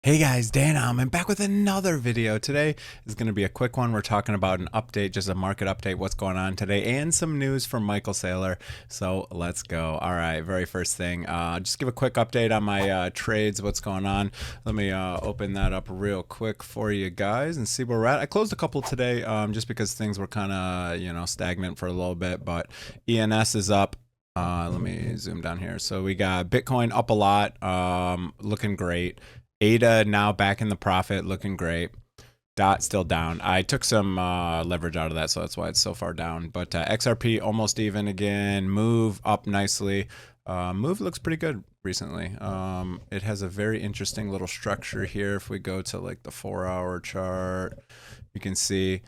Hey guys, Dan I'm back with another video. Today is going to be a quick one. We're talking about an update, just a market update, what's going on today, and some news from Michael Saylor. So let's go. All right, very first thing, just give a quick update on my trades, what's going on. Let me open that up real quick for you guys and see where we're at. I closed a couple today just because things were kind of, stagnant for a little bit, but ENS is up. Let me zoom down here. So we got Bitcoin up a lot, looking great. ADA now back in the profit, looking great. Dot still down. I took some leverage out of that, so that's why it's so far down. But XRP almost even again. Move up nicely. Move looks pretty good recently. It has a very interesting little structure here. If we go to like the 4-hour chart, you can see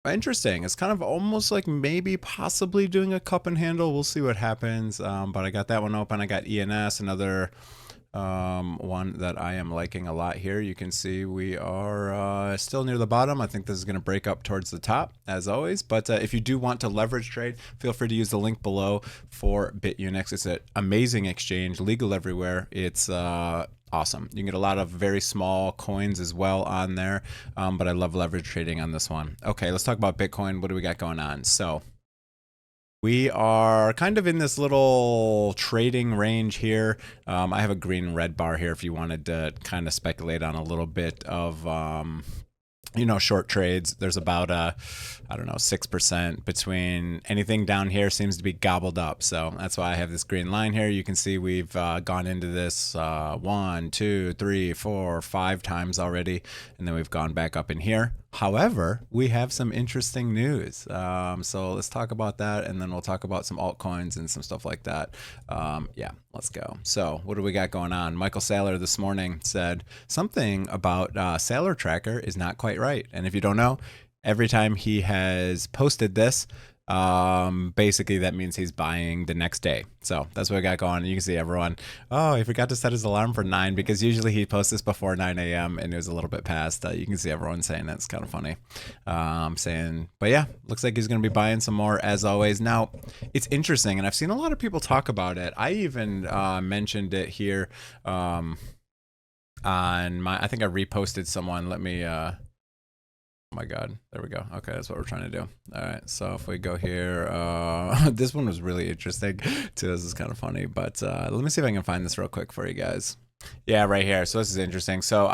interesting. It's kind of almost like maybe possibly doing a cup and handle. We'll see what happens. But I got that one open. I got ENS, another one that I am liking a lot here. You can see we are still near the bottom. I think this is going to break up towards the top as always, but if you do want to leverage trade, feel free to use the link below for Bitunix. It's an amazing exchange, legal everywhere. It's awesome. You can get a lot of very small coins as well on there, but I love leverage trading on this one. Okay, let's talk about Bitcoin. What do we got going on? So we are kind of in this little trading range here. I have a green and red bar here if you wanted to kind of speculate on a little bit of, short trades. There's about I don't know, 6% between anything down here seems to be gobbled up. So that's why I have this green line here. You can see we've gone into this 1, 2, 3, 4, 5 times already. And then we've gone back up in here. However, we have some interesting news. So let's talk about that, and then we'll talk about some altcoins and some stuff like that. Yeah, let's go. So what do we got going on? Michael Saylor this morning said something about Saylor Tracker is not quite right. And if you don't know, every time he has posted this, basically that means he's buying the next day. So that's what we got going. You can see everyone, oh, he forgot to set his alarm for 9 because usually he posts this before 9 a.m. and it was a little bit past. You can see everyone saying that's kind of funny. But yeah, looks like he's going to be buying some more as always. Now, it's interesting, and I've seen a lot of people talk about it. I even mentioned it here on I think I reposted someone. Let me oh my god, there we go. Okay, that's what we're trying to do. All right, so if we go here, this one was really interesting too. This is kind of funny, but let me see if I can find this real quick for you guys. Yeah, right here. So this is interesting. So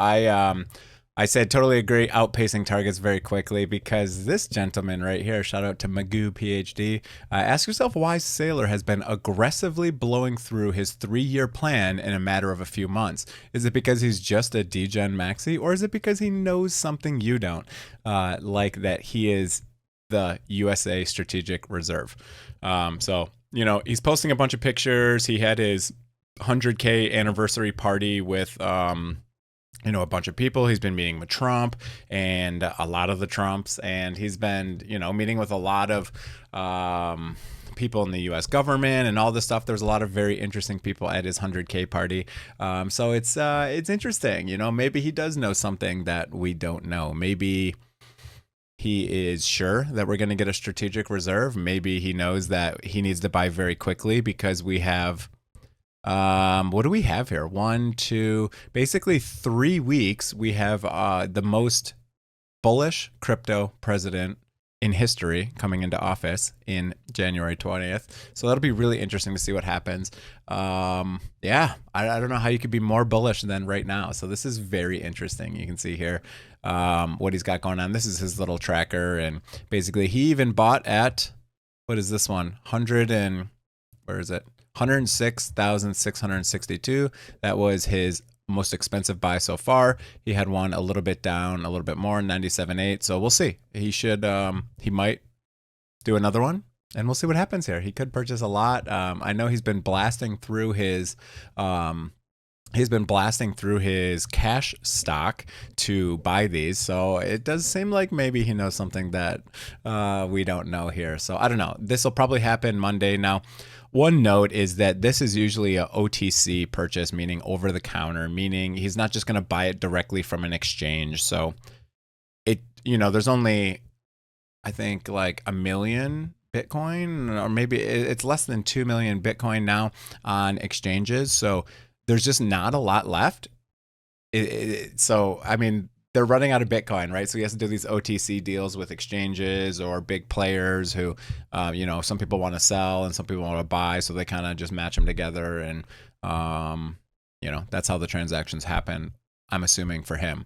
I said totally agree, outpacing targets very quickly, because this gentleman right here, shout out to Magoo PhD, ask yourself why Saylor has been aggressively blowing through his 3-year plan in a matter of a few months. Is it because he's just a degen maxi, or is it because he knows something you don't, like that he is the USA Strategic Reserve? He's posting a bunch of pictures. He had his 100K anniversary party with a bunch of people. He's been meeting with Trump and a lot of the Trumps, and he's been, meeting with a lot of people in the U.S. government and all this stuff. There's a lot of very interesting people at his 100K party. So it's interesting. Maybe he does know something that we don't know. Maybe he is sure that we're going to get a strategic reserve. Maybe he knows that he needs to buy very quickly because we have what do we have here? 1, 2, basically 3 weeks. We have the most bullish crypto president in history coming into office in January 20th. So that'll be really interesting to see what happens. Yeah, I don't know how you could be more bullish than right now. So this is very interesting. You can see here what he's got going on. This is his little tracker, and basically he even bought at, what is this one? 106,662. That was his most expensive buy so far. He had one a little bit down, a little bit more, 97.8. So we'll see. He might do another one, and we'll see what happens here. He could purchase a lot. I know he's been blasting through his cash stock to buy these. So it does seem like maybe he knows something that we don't know here. So I don't know. This will probably happen Monday. Now, one note is that this is usually a OTC purchase, meaning over the counter, meaning he's not just going to buy it directly from an exchange. So there's only, I think, like 1 million Bitcoin, or maybe it's less than 2 million Bitcoin now on exchanges. So there's just not a lot left. So, I mean, they're running out of Bitcoin, right? So he has to do these OTC deals with exchanges or big players who, some people want to sell and some people want to buy. So they kind of just match them together. And, that's how the transactions happen. I'm assuming for him.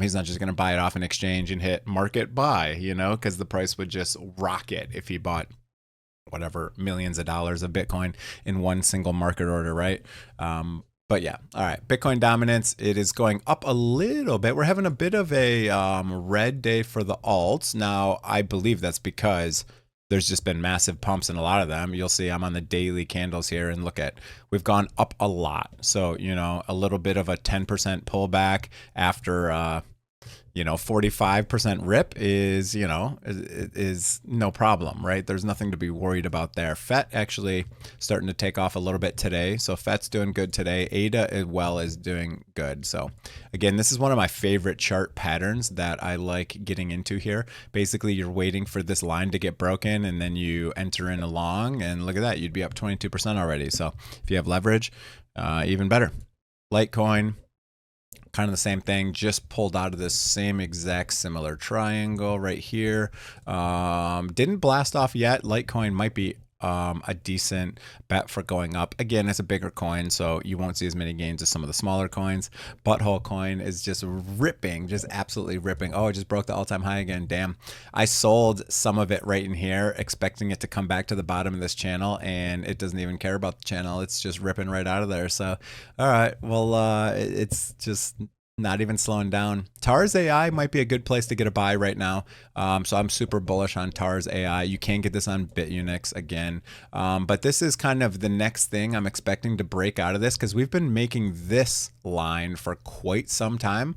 He's not just going to buy it off an exchange and hit market buy, because the price would just rocket if he bought whatever millions of dollars of Bitcoin in one single market order, right? But yeah, all right. Bitcoin dominance, it is going up a little bit. We're having a bit of a red day for the alts. Now, I believe that's because there's just been massive pumps in a lot of them. You'll see I'm on the daily candles here and look at, we've gone up a lot. So, a little bit of a 10% pullback after 45% rip is no problem, right? There's nothing to be worried about there. FET actually starting to take off a little bit today. So FET's doing good today. ADA as well is doing good. So again, this is one of my favorite chart patterns that I like getting into here. Basically, you're waiting for this line to get broken and then you enter in a long, and look at that, you'd be up 22% already. So if you have leverage, even better. Litecoin, kind of the same thing, just pulled out of this same exact similar triangle right here. Didn't blast off yet. Litecoin might be a decent bet for going up. Again, it's a bigger coin, so you won't see as many gains as some of the smaller coins. Butthole coin is just ripping, just absolutely ripping. Oh, it just broke the all-time high again. Damn. I sold some of it right in here, expecting it to come back to the bottom of this channel, and it doesn't even care about the channel. It's just ripping right out of there. So, all right, well, it's just not even slowing down. TARS AI might be a good place to get a buy right now. So I'm super bullish on TARS AI. You can get this on Bitunix again. But this is kind of the next thing I'm expecting to break out of this, because we've been making this line for quite some time.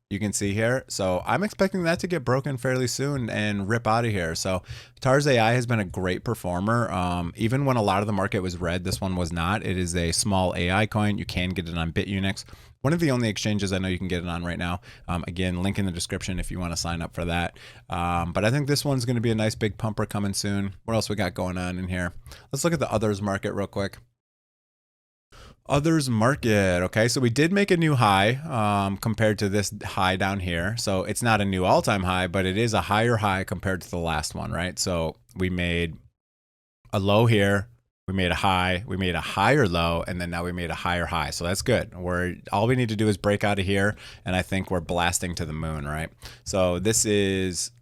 You can see here. So I'm expecting that to get broken fairly soon and rip out of here. So TARS AI has been a great performer. Even when a lot of the market was red, this one was not. It is a small AI coin. You can get it on Bitunix. One of the only exchanges I know you can get it on right now. Again, link in the description if you want to sign up for that. But I think this one's going to be a nice big pumper coming soon. What else we got going on in here? Let's look at the others market real quick. Others market. Okay, so we did make a new high compared to this high down here. So it's not a new all-time high, but it is a higher high compared to the last one, right? So we made a low here, we made a high, we made a higher low, and then now we made a higher high. So that's good. All we need to do is break out of here, and I think we're blasting to the moon, right? So this is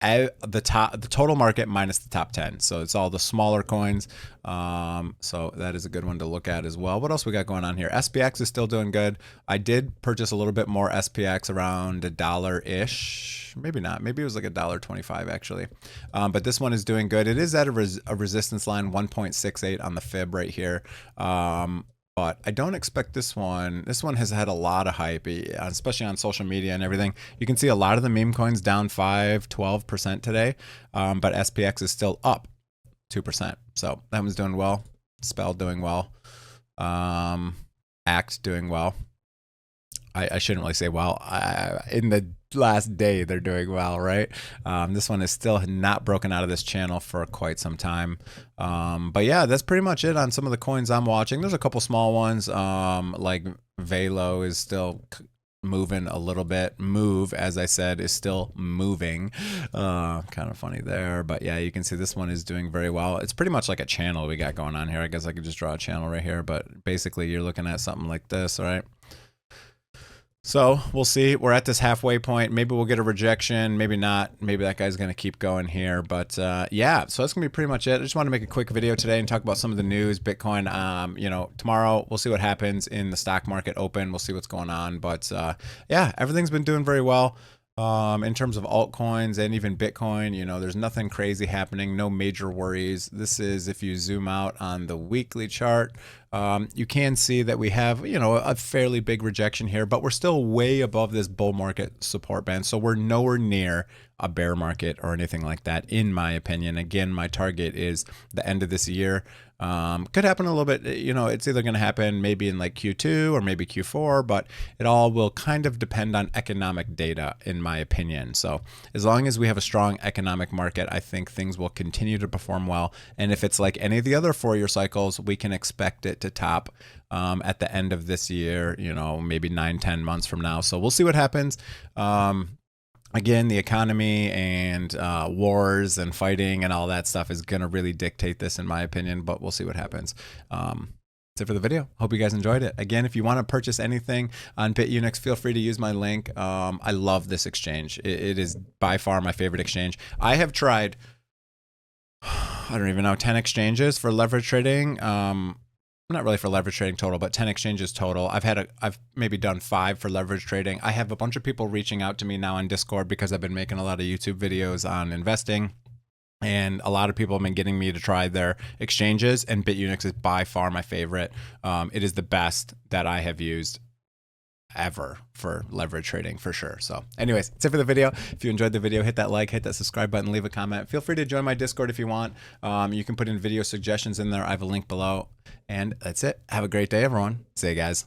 the total market minus the top 10. So it's all the smaller coins. So that is a good one to look at as well. What else we got going on here? SPX is still doing good. I did purchase a little bit more SPX around $1-ish. Maybe not. Maybe it was like $1.25 actually. But this one is doing good. It is at a resistance line 1.68 on the fib right here. But I don't expect this one. This one has had a lot of hype, especially on social media and everything. You can see a lot of the meme coins down 12% today, but SPX is still up 2%. So that one's doing well. Spell doing well. Act doing well. I shouldn't really say well. In the last day, they're doing well, right? This one is still not broken out of this channel for quite some time. But yeah, that's pretty much it on some of the coins I'm watching. There's a couple small ones, like Velo is still moving a little bit. Move, as I said, is still moving. Kind of funny there. But yeah, you can see this one is doing very well. It's pretty much like a channel we got going on here. I guess I could just draw a channel right here. But basically, you're looking at something like this, right? So we'll see. We're at this halfway point. Maybe we'll get a rejection. Maybe not. Maybe that guy's going to keep going here. But yeah, so that's going to be pretty much it. I just want to make a quick video today and talk about some of the news. Bitcoin, tomorrow we'll see what happens in the stock market open. We'll see what's going on. But yeah, everything's been doing very well. In terms of altcoins and even Bitcoin, there's nothing crazy happening, no major worries. This is, if you zoom out on the weekly chart, you can see that we have, a fairly big rejection here, but we're still way above this bull market support band. So we're nowhere near a bear market or anything like that, in my opinion. Again, my target is the end of this year. Could happen a little bit, it's either going to happen maybe in like Q2 or maybe Q4, but it all will kind of depend on economic data, in my opinion. So as long as we have a strong economic market, I think things will continue to perform well. And if it's like any of the other 4-year cycles, we can expect it to top at the end of this year, you know, maybe 9-10 months from now. So we'll see what happens. Again, the economy and wars and fighting and all that stuff is going to really dictate this, in my opinion, but we'll see what happens. That's it for the video. Hope you guys enjoyed it. Again, if you want to purchase anything on Bitunix, feel free to use my link. I love this exchange. It is by far my favorite exchange. I have tried, I don't even know, 10 exchanges for leverage trading. Not really for leverage trading total, but 10 exchanges total. I've maybe done 5 for leverage trading. I have a bunch of people reaching out to me now on Discord because I've been making a lot of YouTube videos on investing. And a lot of people have been getting me to try their exchanges, and Bitunix is by far my favorite. It is the best that I have used ever for leverage trading, for sure. So anyways, that's it for the video. If you enjoyed the video, hit that like, hit that subscribe button, leave a comment. Feel free to join my Discord if you want. You can put in video suggestions in there. I have a link below. And that's it. Have a great day, everyone. See you guys.